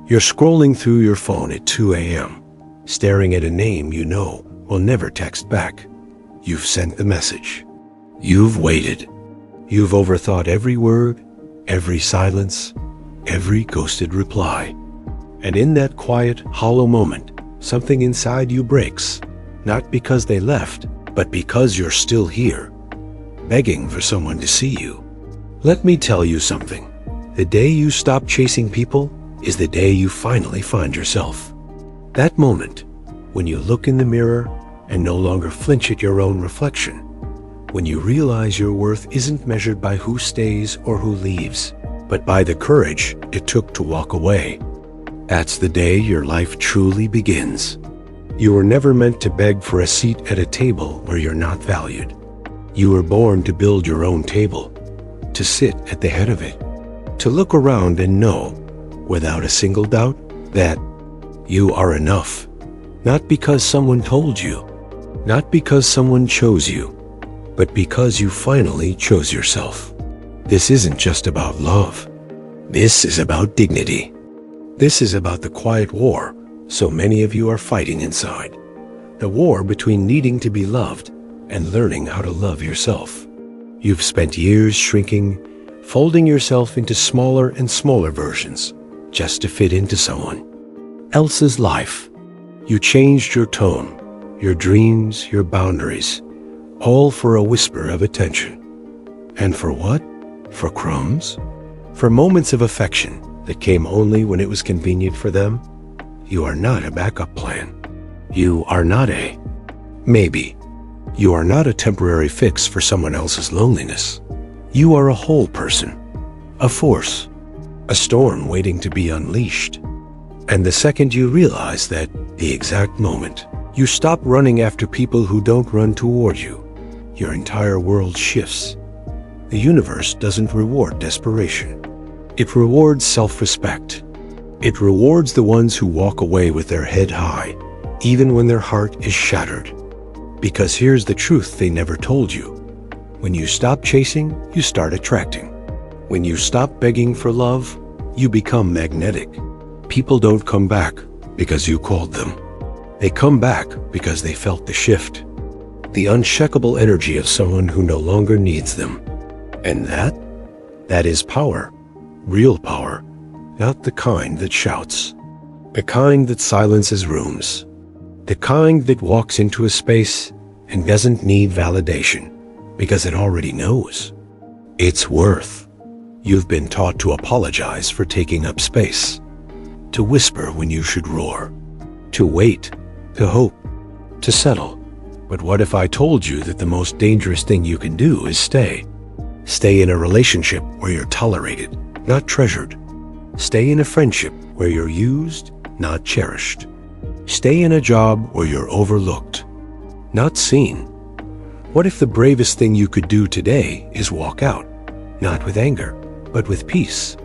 You're scrolling through your phone at 2 a.m., staring at a name you know will never text back. You've sent the message. You've waited. You've overthought every word, every silence, every ghosted reply. And in that quiet, hollow moment, something inside you breaks, not because they left, but because you're still here, begging for someone to see you. Let me tell you something. The day you stop chasing people is the day you finally find yourself. That moment, when you look in the mirror and no longer flinch at your own reflection, when you realize your worth isn't measured by who stays or who leaves, but by the courage it took to walk away. That's the day your life truly begins. You were never meant to beg for a seat at a table where you're not valued. You were born to build your own table, to sit at the head of it, to look around and know, without a single doubt, that you are enough. Not because someone told you, not because someone chose you, but because you finally chose yourself. This isn't just about love. This is about dignity. This is about the quiet war so many of you are fighting inside. The war between needing to be loved and learning how to love yourself. You've spent years shrinking, folding yourself into smaller and smaller versions just to fit into someone else's life. You changed your tone, your dreams, your boundaries, all for a whisper of attention. And for what? For crumbs? For moments of affection that came only when it was convenient for them? You are not a backup plan. You are not a maybe. You are not a temporary fix for someone else's loneliness. You are a whole person, a force, a storm waiting to be unleashed. And the second you realize that, the exact moment, you stop running after people who don't run toward you, your entire world shifts. The universe doesn't reward desperation. It rewards self-respect. It rewards the ones who walk away with their head high, even when their heart is shattered. Because here's the truth they never told you. When you stop chasing, you start attracting. When you stop begging for love, you become magnetic. People don't come back because you called them. They come back because they felt the shift. The unshakable energy of someone who no longer needs them. And that is power. Real power. Not the kind that shouts. The kind that silences rooms. The kind that walks into a space and doesn't need validation because it already knows its worth. You've been taught to apologize for taking up space, to whisper when you should roar, to wait, to hope, to settle. But what if I told you that the most dangerous thing you can do is stay? Stay in a relationship where you're tolerated, not treasured. Stay in a friendship where you're used, not cherished. Stay in a job where you're overlooked, not seen. What if the bravest thing you could do today is walk out, not with anger, but with peace?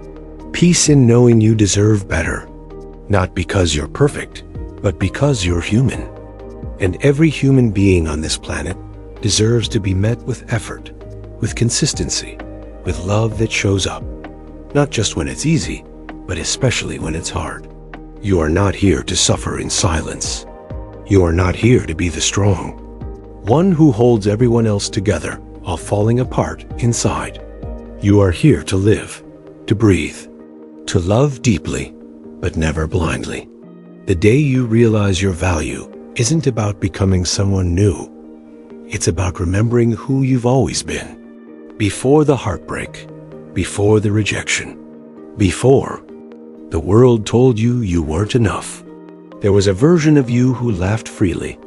Peace in knowing you deserve better, not because you're perfect, but because you're human. And every human being on this planet deserves to be met with effort, with consistency, with love that shows up, not just when it's easy, but especially when it's hard. You are not here to suffer in silence. You are not here to be the strong, one who holds everyone else together while falling apart inside. You are here to live, to breathe, to love deeply, but never blindly. The day you realize your value isn't about becoming someone new. It's about remembering who you've always been. Before the heartbreak, before the rejection, before the world told you you weren't enough. There was a version of you who laughed freely,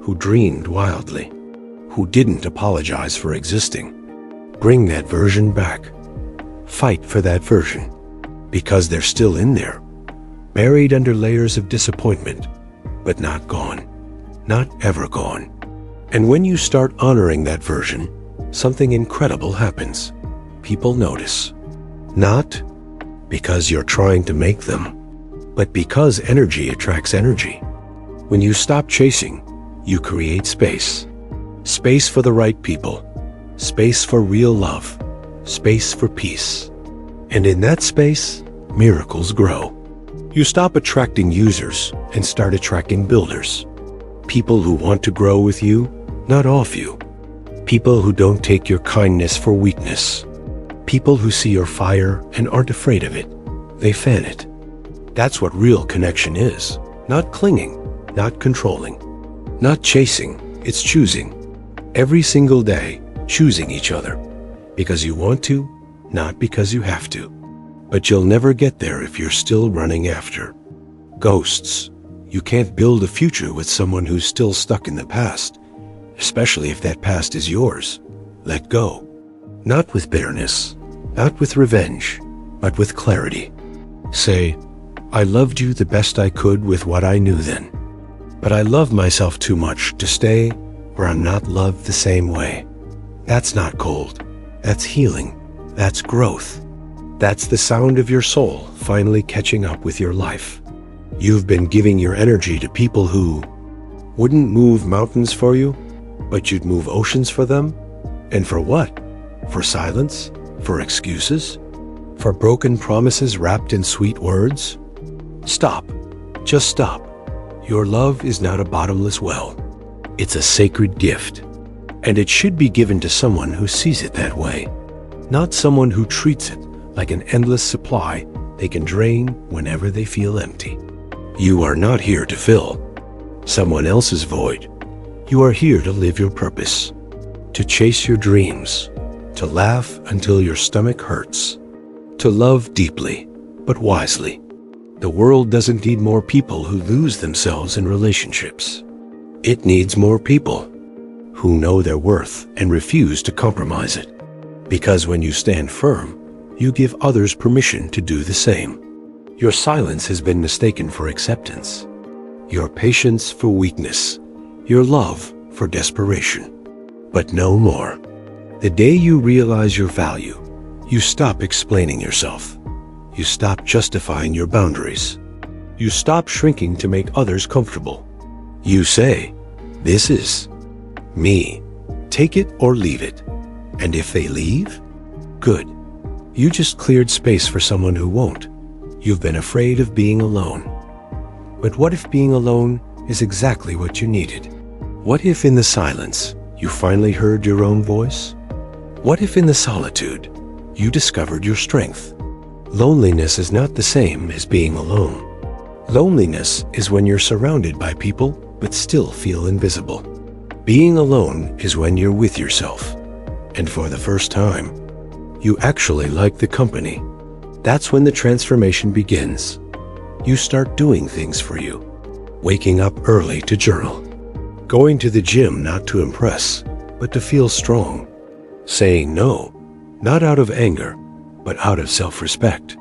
who dreamed wildly, who didn't apologize for existing. Bring that version back. Fight for that version, because they're still in there, buried under layers of disappointment, but not gone, not ever gone. And when you start honoring that version, something incredible happens. People notice. Not because you're trying to make them, but because energy attracts energy. When you stop chasing, you create space. Space for the right people. Space for real love. Space for peace. And in that space, miracles grow. You stop attracting users and start attracting builders. People who want to grow with you, not off you. People who don't take your kindness for weakness. People who see your fire and aren't afraid of it. They fan it. That's what real connection is. Not clinging, not controlling, not chasing. It's choosing. Every single day, choosing each other. Because you want to, not because you have to. But you'll never get there if you're still running after ghosts. You can't build a future with someone who's still stuck in the past, especially if that past is yours. Let go. Not with bitterness, not with revenge, but with clarity. Say, I loved you the best I could with what I knew then. But I love myself too much to stay where I'm not loved the same way. That's not cold. That's healing. That's growth. That's the sound of your soul finally catching up with your life. You've been giving your energy to people who wouldn't move mountains for you, but you'd move oceans for them. And for what? For silence? For excuses? For broken promises wrapped in sweet words? Stop. Just stop. Your love is not a bottomless well. It's a sacred gift. And it should be given to someone who sees it that way, not someone who treats it like an endless supply they can drain whenever they feel empty. You are not here to fill someone else's void. You are here to live your purpose, to chase your dreams, to laugh until your stomach hurts, to love deeply, but wisely. The world doesn't need more people who lose themselves in relationships. It needs more people who know their worth and refuse to compromise it. Because when you stand firm, you give others permission to do the same. Your silence has been mistaken for acceptance, your patience for weakness, your love for desperation. But no more. The day you realize your value, you stop explaining yourself. You stop justifying your boundaries. You stop shrinking to make others comfortable. You say, this is me. Take it or leave it. And if they leave, good. You just cleared space for someone who won't. You've been afraid of being alone. But what if being alone is exactly what you needed? What if in the silence, you finally heard your own voice? What if in the solitude, you discovered your strength? Loneliness is not the same as being alone. Loneliness is when you're surrounded by people but still feel invisible. Being alone is when you're with yourself. And for the first time, you actually like the company. That's when the transformation begins. You start doing things for you. Waking up early to journal. Going to the gym not to impress, but to feel strong. Saying no, not out of anger, but out of self-respect.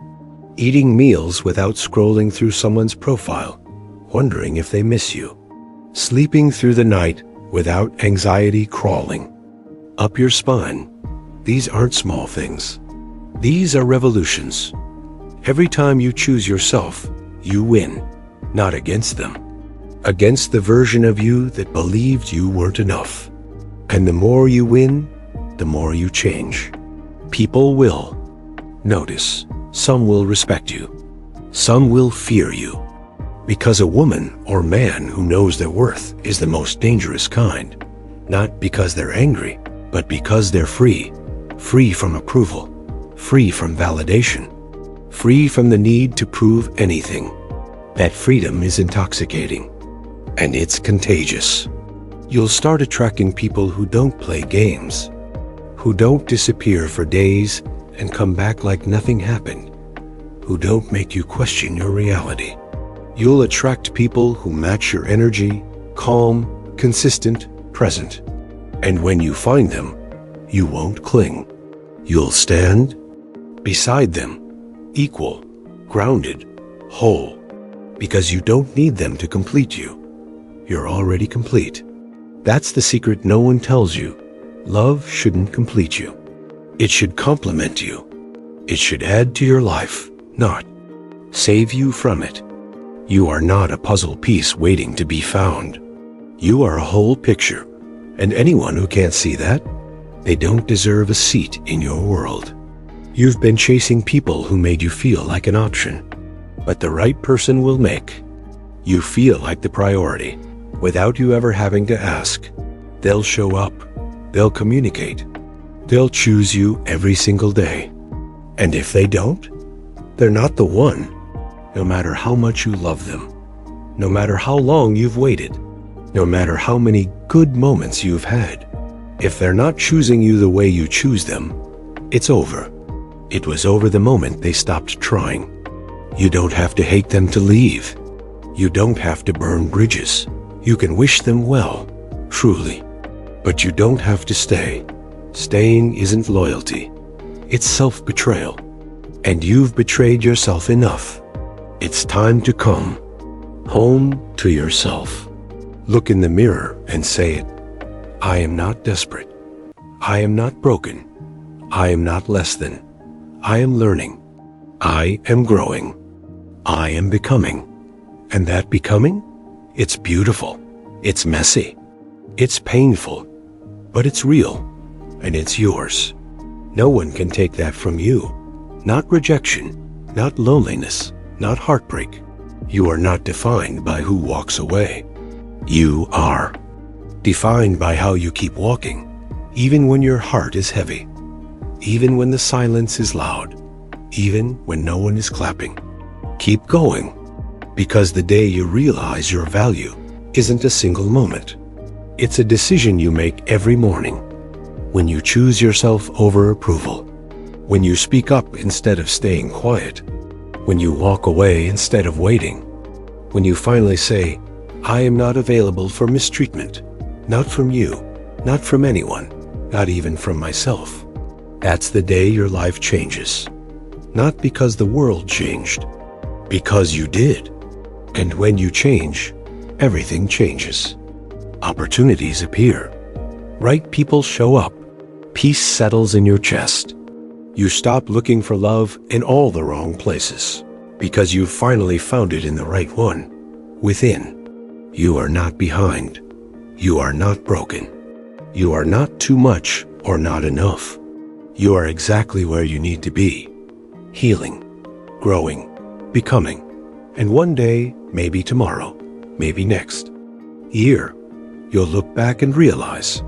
Eating meals without scrolling through someone's profile, wondering if they miss you. Sleeping through the night without anxiety crawling up your spine. These aren't small things. These are revolutions. Every time you choose yourself, you win, not against them. Against the version of you that believed you weren't enough. And the more you win, the more you change. People will notice. Some will respect you. Some will fear you. Because a woman or man who knows their worth is the most dangerous kind. Not because they're angry, but because they're free. Free from approval. Free from validation. Free from the need to prove anything. That freedom is intoxicating. And it's contagious. You'll start attracting people who don't play games. Who don't disappear for days and come back like nothing happened. Who don't make you question your reality. You'll attract people who match your energy, calm, consistent, present. And when you find them, you won't cling. You'll stand beside them, equal, grounded, whole. Because you don't need them to complete you. You're already complete. That's the secret no one tells you. Love shouldn't complete you. It should complement you. It should add to your life, not save you from it. You are not a puzzle piece waiting to be found. You are a whole picture, and anyone who can't see that, they don't deserve a seat in your world. You've been chasing people who made you feel like an option. but the right person will make you feel like the priority without you ever having to ask. They'll show up, they'll communicate, they'll choose you every single day. And if they don't, they're not the one. No matter how much you love them, no matter how long you've waited, no matter how many good moments you've had, if they're not choosing you the way you choose them, it's over. It was over the moment they stopped trying. You don't have to hate them to leave. You don't have to burn bridges. You can wish them well, truly. But you don't have to stay. Staying isn't loyalty. It's self-betrayal. And you've betrayed yourself enough. It's time to come home to yourself. Look in the mirror and say it. I am not desperate. I am not broken. I am not less than. I am learning. I am growing. I am becoming. And that becoming? It's beautiful. It's messy. It's painful. But it's real. And it's yours. No one can take that from you. Not rejection. Not loneliness. Not heartbreak. You are not defined by who walks away. You are defined by how you keep walking, even when your heart is heavy, even when the silence is loud, even when no one is clapping. Keep going, because the day you realize your value isn't a single moment. It's a decision you make every morning. When you choose yourself over approval, when you speak up instead of staying quiet, when you walk away instead of waiting, when you finally say, I am not available for mistreatment, not from you, not from anyone, not even from myself. That's the day your life changes. Not because the world changed, because you did. And when you change, everything changes. Opportunities appear. Right people show up. Peace settles in your chest. You stop looking for love in all the wrong places, because you've finally found it in the right one, within. You are not behind. You are not broken. You are not too much or not enough. You are exactly where you need to be. Healing, growing, becoming. And one day, maybe tomorrow, maybe next year, you'll look back and realize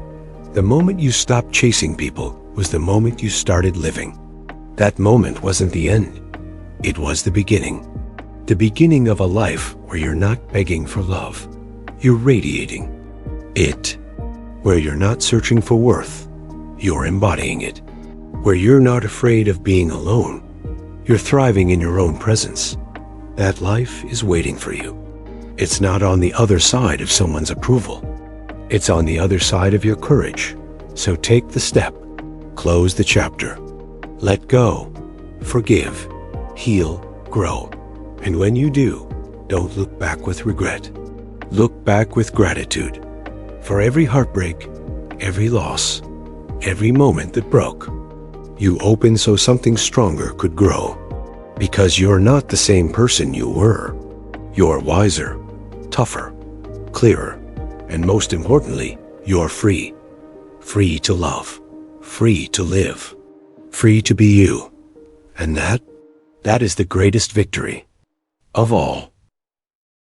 the moment you stopped chasing people was the moment you started living. That moment wasn't the end. It was the beginning. The beginning of a life where you're not begging for love. You're radiating it. Where you're not searching for worth. You're embodying it. Where you're not afraid of being alone. You're thriving in your own presence. That life is waiting for you. It's not on the other side of someone's approval. It's on the other side of your courage. So take the step. Close the chapter. Let go. Forgive. Heal. Grow. And when you do, don't look back with regret. Look back with gratitude. For every heartbreak, every loss, every moment that broke, you opened so something stronger could grow. Because you're not the same person you were. You're wiser, tougher, clearer, and most importantly, you're free. Free to love. Free to live. Free to be you. And that is the greatest victory of all.